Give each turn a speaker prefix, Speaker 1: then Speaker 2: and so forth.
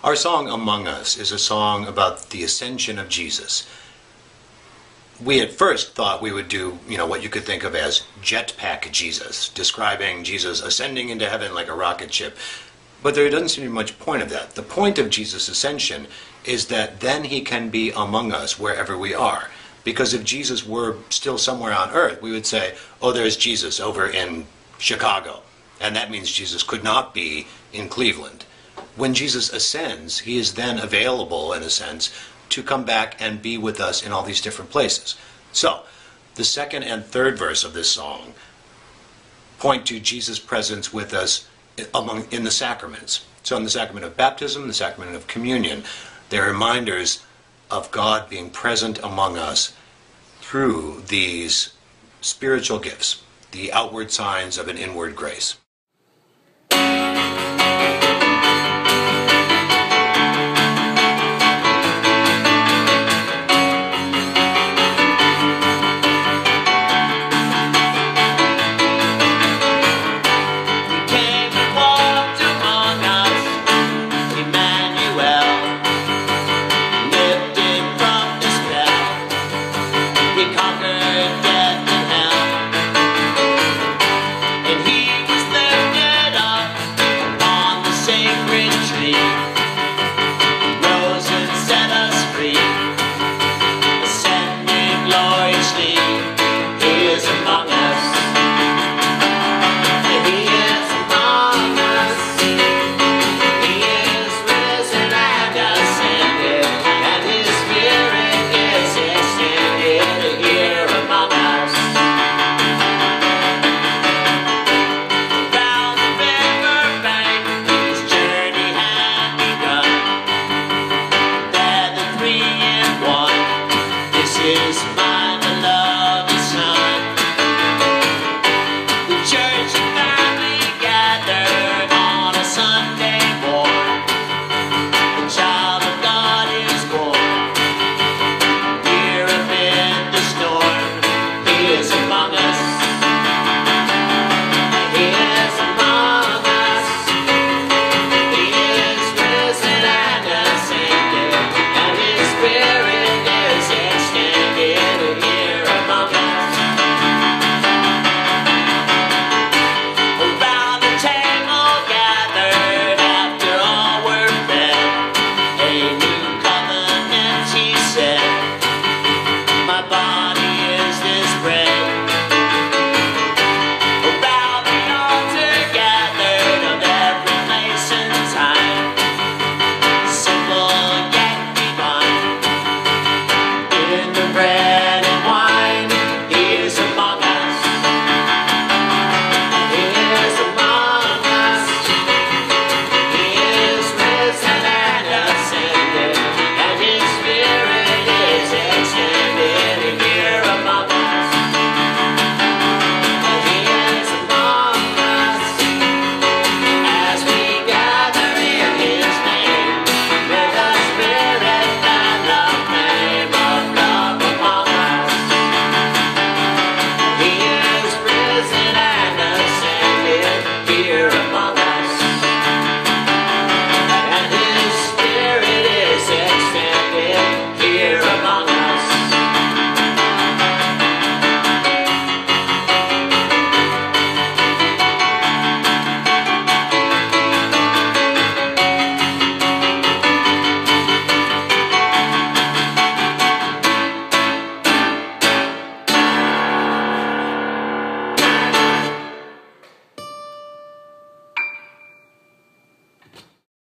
Speaker 1: Our song Among Us is a song about the ascension of Jesus. We at first thought we would do, what you could think of as jetpack Jesus, describing Jesus ascending into heaven like a rocket ship. But there doesn't seem to be much point of that. The point of Jesus' ascension is that then he can be among us wherever we are. Because if Jesus were still somewhere on earth, we would say, oh, there's Jesus over in Chicago. And that means Jesus could not be in Cleveland. When Jesus ascends, he is then available, in a sense, to come back and be with us in all these different places. So, the second and third verse of this song point to Jesus' presence with us in the sacraments. So in the sacrament of baptism, the sacrament of communion, they're reminders of God being present among us through these spiritual gifts, the outward signs of an inward grace.